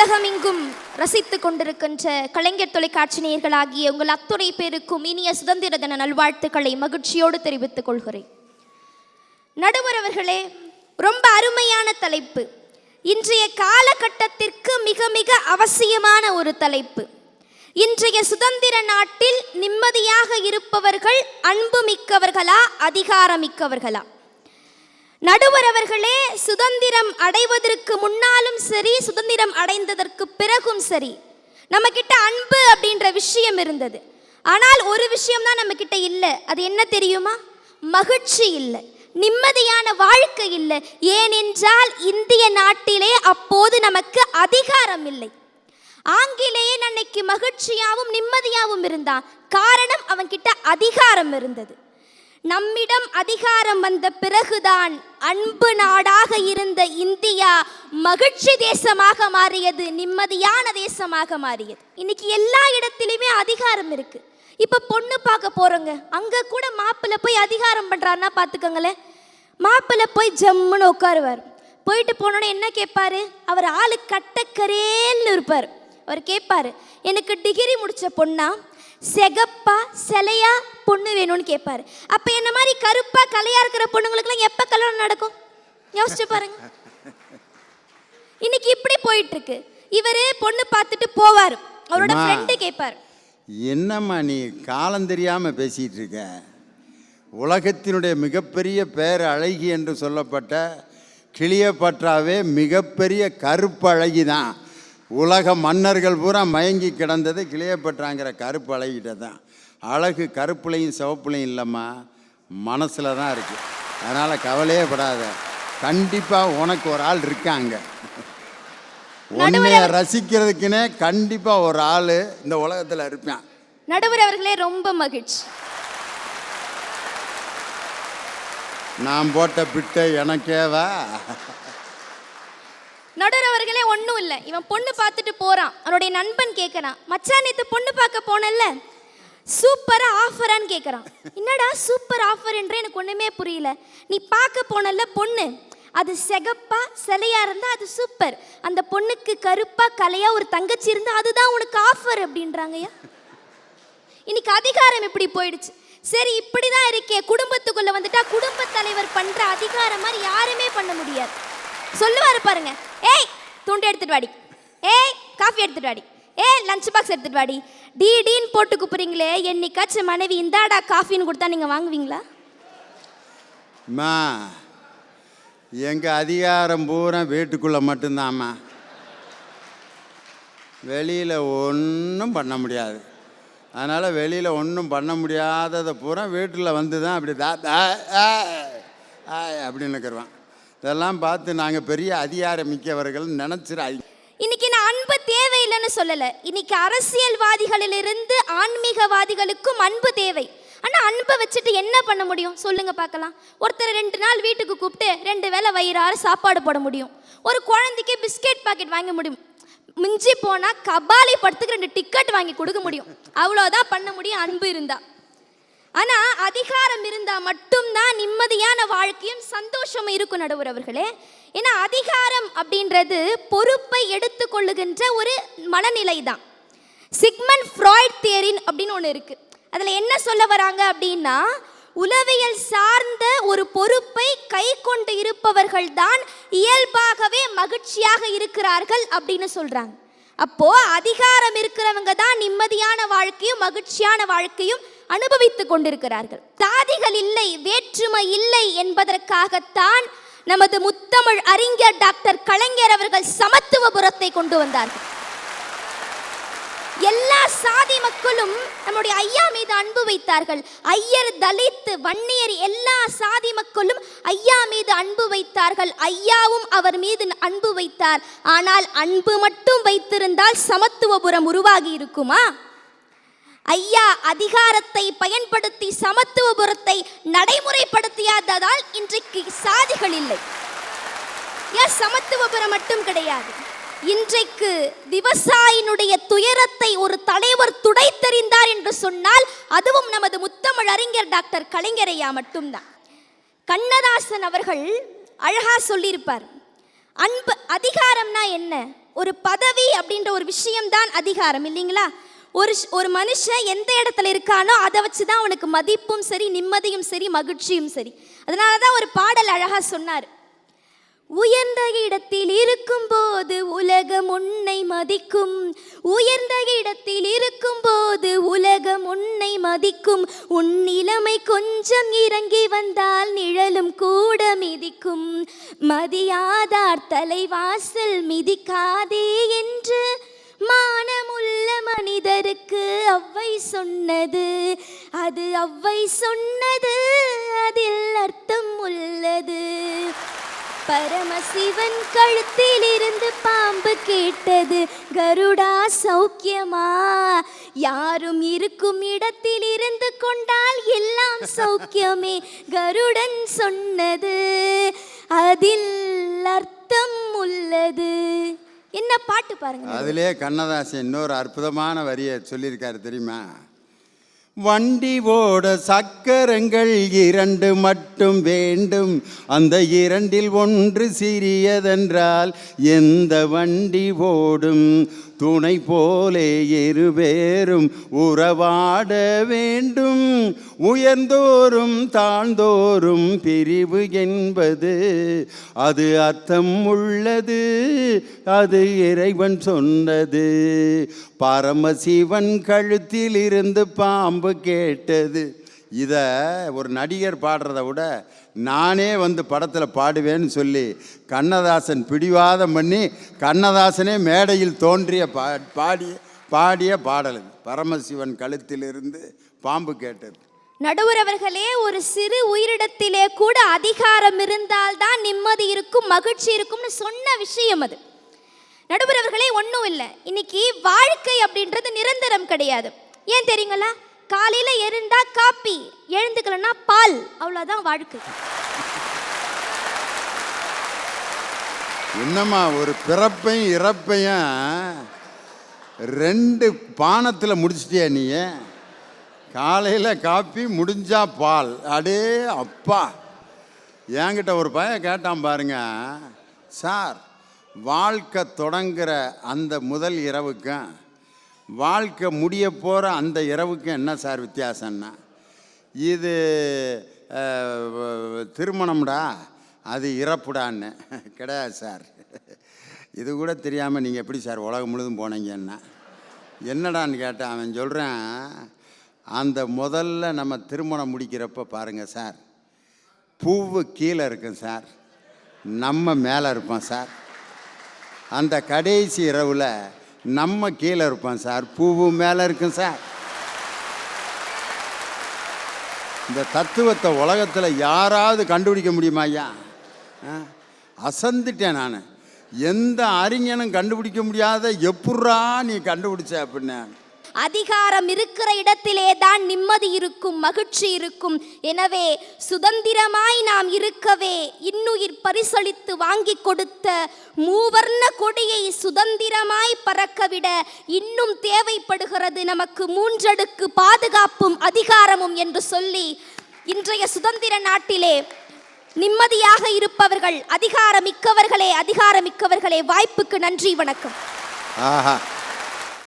உலகமெங்கும் ரசித்துக் கொண்டிருக்கின்ற கலைஞர் தொலைக்காட்சி நேயர்களாகிய உங்கள் அத்துணை பேருக்கும் இனிய சுதந்திர தின நல்வாழ்த்துக்களை மகிழ்ச்சியோடு தெரிவித்துக் கொள்கிறேன். நடுவர் அவர்களே, ரொம்ப அருமையான தலைப்பு. இன்றைய காலகட்டத்திற்கு மிக மிக அவசியமான ஒரு தலைப்பு. இன்றைய சுதந்திர நாட்டில் நிம்மதியாக இருப்பவர்கள் அன்பு மிக்கவர்களா, அதிகாரமிக்கவர்களா? நடுவர் அவர்களே, சுதந்திரம் அடைவதற்கு முன்னாலும் சரி, சுதந்திரம் அடைந்ததற்கு பிறகும் சரி, நம்ம கிட்ட அன்பு அப்படின்ற விஷயம் இருந்தது. ஆனால் ஒரு விஷயம் தான் நம்ம கிட்ட இல்லை. அது என்ன தெரியுமா? மகிழ்ச்சி இல்லை, நிம்மதியான வாழ்க்கை இல்லை. ஏனென்றால் இந்திய நாட்டிலே அப்போது நமக்கு அதிகாரம் இல்லை. ஆங்கிலேயன் அன்னைக்கு மகிழ்ச்சியாகவும் நிம்மதியாகவும் இருந்தான். காரணம், அவன்கிட்ட அதிகாரம் இருந்தது. நம்மிடம் அதிகாரம் வந்த பிறகுதான் அன்பு நாடாக இருந்த இந்தியா மகிழ்ச்சி தேசமாக மாறியது, நிம்மதியான தேசமாக மாறியது. இன்னைக்கு எல்லா இடத்திலுமே அதிகாரம் இருக்கு. இப்ப பொண்ணு பார்க்க போறோங்க, அங்க கூட மாப்பிள்ளை போய் அதிகாரம் பண்றாருன்னா பாத்துக்கோங்களேன். மாப்பிள்ளை போய் ஜம்முன்னு உட்காருவார். போயிட்டு போனோன்னு என்ன கேட்பாரு? அவர் ஆளு கட்டக்கரேன்னு இருப்பார். அவர் கேட்பாரு, எனக்கு டிகிரி முடிச்ச பொண்ணா, செகப்பா சிலையா பொண்ணு வேணும்னு கேட்பாரு. அப்ப என்ன மாதிரி கருப்பா கலையா இருக்கிற பொண்ணுங்களுக்குலாம் எப்ப கல்யாணம் நடக்கும்? யோசிச்சு பாருங்க. இன்னைக்கு இப்படி போயிட்டு இருக்கு. இவரு பொண்ணு பார்த்துட்டு போவார், அவரோட ஃப்ரெண்டு கேட்பார், என்னம்மா நீ காலம் தெரியாம பேசிட்டு இருக்க? உலகத்தினுடைய மிகப்பெரிய பேர் அழகி என்று சொல்லப்பட்ட கிளியோபாட்ராவே மிகப்பெரிய கருப்பு அழகி தான். உலக மன்னர்கள் பூரா மயங்கி கிடந்தது கிளியோபாட்ராங்கிற கருப்பு அழகிட்ட தான். அழகு கருப்புலையும் சிவப்புலையும் இல்லைம்மா, மனசில் தான் இருக்குது. அதனால் கவலையே படாத, கண்டிப்பாக உனக்கு ஒரு ஆள் இருக்காங்க. உன்னைய ரசிக்கிறதுக்குன்னே கண்டிப்பாக ஒரு ஆள் இந்த உலகத்தில் இருப்பான். நடுவர் அவர்களே, ரொம்ப மகிழ்ச்சி. நான் போட்ட பிட்டை எனக்கேவா? நடுவர் அவர்களே, ஒன்றும் இல்லை. இவன் பொண்ணு பார்த்துட்டு போகிறான். அவனுடைய நண்பன் கேட்குறான், மச்சான் நேற்று பொண்ணு பார்க்க போனல்ல, சூப்பராக ஆஃபரான்னு கேட்குறான். என்னடா சூப்பர் ஆஃபர் என்று எனக்கு ஒன்றுமே புரியல. நீ பார்க்க போனல்ல பொண்ணு, அது செகப்பா சிலையா இருந்தால் அது சூப்பர், அந்த பொண்ணுக்கு கருப்பா கலையா ஒரு தங்கச்சி இருந்தால் அதுதான் உனக்கு ஆஃபர் அப்படின்றாங்கய்யா. இன்னைக்கு அதிகாரம் இப்படி போயிடுச்சு. சரி, இப்படி தான் இருக்கே. குடும்பத்துக்குள்ளே வந்துட்டா குடும்பத் தலைவர் பண்ணுற அதிகாரம் மாதிரி யாருமே பண்ண முடியாது. சொல்லுவாரு பாருங்க, ஏய் துண்டு எடுத்துட்டு வாடி, ஏய் காஃபி எடுத்துட்டு வாடி, ஏய் லஞ்ச் பாக்ஸ் எடுத்துட்டு வாடி, டீன்னு போட்டு கூப்பிடுறீங்களே, என்னைக்காச்சும் மனைவி இந்தாடா காஃபின்னு கொடுத்தா நீங்க வாங்குவீங்களா? அம்மா, எங்க அதிகாரம் பூரா வீட்டுக்குள்ள மட்டும்தாம்மா, வெளியில் ஒன்றும் பண்ண முடியாது. அதனால் வெளியில் ஒன்றும் பண்ண முடியாததை பூரா வீட்டில் வந்து தான் அப்படி அப்படின்னு இருக்கிறோம். இதெல்லாம் பார்த்து நாங்கள் பெரிய அதிகாரம் மிக்கவர்கள் நினச்சிடாய். இன்னைக்கு நான் அன்பு தேவையில்லைன்னு சொல்லலை. இன்னைக்கு அரசியல்வாதிகளிலிருந்து ஆன்மீகவாதிகளுக்கும் அன்பு தேவை. ஆனால் அன்பை வச்சுட்டு என்ன பண்ண முடியும் சொல்லுங்க பார்க்கலாம்? ஒருத்தர் 2 நாள் வீட்டுக்கு கூப்பிட்டு 2 வேளை வயிறாறு சாப்பாடு போட முடியும். ஒரு குழந்தைக்கு பிஸ்கெட் பாக்கெட் வாங்க முடியும். மிஞ்சி போனால் கபாலி படத்துக்கு 2 டிக்கெட் வாங்கி கொடுக்க முடியும். அவ்வளோதான் பண்ண முடியும் அன்பு இருந்தா. ஆனால் அதிகாரம் இருந்தால் மட்டும்தான் நிம்மதியான வாழ்க்கையும் சந்தோஷமும் இருக்கும் நடுவர் அவர்களே. ஏன்னா அதிகாரம் அப்படின்றது பொறுப்பை எடுத்துக்கொள்ளுகின்ற ஒரு மனநிலை தான். சிக்மண்ட் ஃப்ராய்ட் தியரி அப்படின்னு ஒன்று இருக்குது. அதில் என்ன சொல்ல வராங்க அப்படின்னா, உளவியல் சார்ந்த ஒரு பொறுப்பை கை கொண்டு இருப்பவர்கள் தான் இயல்பாகவே மகிழ்ச்சியாக இருக்கிறார்கள் அப்படின்னு சொல்கிறாங்க. அப்போது அதிகாரம் இருக்கிறவங்க தான் நிம்மதியான வாழ்க்கையும் மகிழ்ச்சியான வாழ்க்கையும் அனுபவித்துக் கொண்டிருக்கிறார்கள். சாதிகள் இல்லை, வேற்றுமை இல்லை என்பதற்காகத்தான் நமது முத்தமிழ் அறிஞர் டாக்டர் கலைஞர் அவர்கள் சமத்துவபுரத்தை கொண்டு வந்தார்கள். எல்லா சாதி மக்களும் நம்முடைய ஐயா மீது அன்பு வைத்தார்கள். ஐயர், தலித், வன்னியர் எல்லா சாதி மக்களும் ஐயா மீது அன்பு வைத்தார்கள். ஐயாவும் அவர் மீது அன்பு வைத்தார். ஆனால் அன்பு மட்டும் வைத்திருந்தால் சமத்துவபுரம் உருவாகி இருக்குமா? ஐயா அதிகாரத்தை பயன்படுத்தி சமத்துவபுரத்தை நடைமுறைப்படுத்தியாததால் இன்றைக்கு சாதிகள் இல்லை. ஏன் சமத்துவபுரம் மட்டும் கிடையாது, இன்றைக்கு விவசாயினுடைய துயரத்தை ஒரு தலைவர் துடைத்தெறிந்தார் என்று சொன்னால் அதுவும் நமது முத்தமிழ் அறிஞர் டாக்டர் கலைஞரையா மட்டும்தான். கண்ணதாசன் அவர்கள் அழகா சொல்லியிருப்பார், அன்பு அதிகாரம்னா என்ன? ஒரு பதவி அப்படின்ற ஒரு விஷயம்தான் அதிகாரம் இல்லைங்களா? ஒரு மனுஷன் எந்த இடத்துல இருக்கானோ அதை வச்சு தான் அவனுக்கு மதிப்பும் சரி, நிம்மதியும் சரி, மகிழ்ச்சியும் சரி. அதனால தான் ஒரு பாடல் அழகா சொன்னார், உயர்ந்த இடத்தில் இருக்கும்போது உலகம் உன்னை மதிக்கும், உயர்ந்த இடத்தில் இருக்கும்போது உலகம் உன்னை மதிக்கும், உன் நிலைமை கொஞ்சம் இறங்கி வந்தால் நிழலும் கூட மிதிக்கும், மதியாதார் தலைவாசல் மிதிக்காதே என்று மானமுள்ள மனிதருக்கு அவ்வை சொன்னது, அது அவ்வை சொன்னது, அதில் அர்த்தம் உள்ளது. பரமசிவன் கழுத்தில் இருந்து பாம்பு கேட்டது, கருடா சௌக்கியமா, யாரும் இருக்கும் இடத்தில் இருந்து கொண்டால் எல்லாம் சௌக்கியமே, கருடன் சொன்னது, அதில் அர்த்தம் உள்ளது. என்ன பாட்டு பாருங்க. அதிலே கண்ணதாசன் இன்னொரு அற்புதமான வரியை சொல்லியிருக்காரு தெரியுமா? வண்டி ஓட சக்கரங்கள் 2 மட்டும் வேண்டும், அந்த 2ல் ஒன்று சிறியதென்றால் எந்த வண்டி ஓடும், துணை போலே இருவேறும் உறவாட வேண்டும், உயர்ந்தோறும் தாழ்ந்தோறும் பிரிவு என்பது அது அர்த்தம் உள்ளது, அது இறைவன் சொன்னது, பரமசிவன் கழுத்தில் இருந்து பாம்பு கேட்டது. இதை ஒரு நடிகர் பாடுறத விட நானே வந்து படத்தில் பாடுவேன்னு சொல்லி கண்ணதாசன் பிடிவாதம் பண்ணி கண்ணதாசனே மேடையில் தோன்றிய பாடிய பாடல் பரமசிவன் கழுத்திலிருந்து பாம்பு கேட்டது. நடுவர் அவர்களே, ஒரு சிறு உயிரிடத்திலே கூட அதிகாரம் இருந்தால்தான் நிம்மதி இருக்கும், மகிழ்ச்சி இருக்கும்னு சொன்ன விஷயம் அது. நடுவர் அவர்களே, ஒன்றும் இல்லை, இன்னைக்கு வாழ்க்கை அப்படின்றது நிரந்தரம் கிடையாது. ஏன் தெரியுங்களா? காலையில எழுந்தா காப்பி, எழுந்துக்கலன்னா பால், அவ்வளவுதான் வாழ்க்கை. என்னம்மா ஒரு பிறப்பையும் இறப்பையும் 2 பானத்தில் முடிச்சிட்டியா நீ? காலையில் காப்பி, முடிஞ்சா பால். அடே அப்பா, என்கிட்ட ஒரு பையன் கேட்டான் பாருங்க, சார் வாழ்க்கை தொடங்குற அந்த முதல் இரவுக்கும் வாழ்க்கை முடிய போகிற அந்த இரவுக்கும் என்ன சார் வித்தியாசம்னா, இது திருமணம்டா, அது இறப்புடான்னு. கிடையாது சார், இது கூட தெரியாமல் நீங்கள் எப்படி சார் உலகம் முழுதும் போனீங்கன்னா என்னடான்னு கேட்டான். அவன் சொல்கிறேன், அந்த முதல்ல நம்ம திருமணம் முடிக்கிறப்ப பாருங்கள் சார், பூவு கீழே இருக்கும் சார், நம்ம மேலே இருப்போம் சார், அந்த கடைசி இரவில் நம்ம கீழே இருப்போம் சார், பூவு மேலே இருக்கும் சார். இந்த தத்துவத்தை உலகத்தில் யாராவது கண்டுபிடிக்க முடியுமா ஐயா? அசந்துட்டேன் நான். எந்த அறிஞனும் கண்டுபிடிக்க முடியாத எப்புட்றா நீ கண்டுபிடிச்ச அப்படின்னு. அதிகாரம் இருக்கிற இடத்திலே தான் நிம்மதி இருக்கும், மகிழ்ச்சி இருக்கும். எனவே சுதந்திரமாய் நாம் இருக்கவே இன்னுயிர் பரிசளித்து வாங்கி கொடுத்த மூவர்ண கொடியை சுதந்திரமாய் பறக்கவிட இன்னும் தேவைப்படுகிறது நமக்கு 3 அடுக்கு பாதுகாப்பும் அதிகாரமும் என்று சொல்லி, இன்றைய சுதந்திர நாட்டிலே நிம்மதியாக இருப்பவர்கள் அதிகாரமிக்கவர்களே, அதிகாரமிக்கவர்களே. வாய்ப்புக்கு நன்றி, வணக்கம். ஆஹா.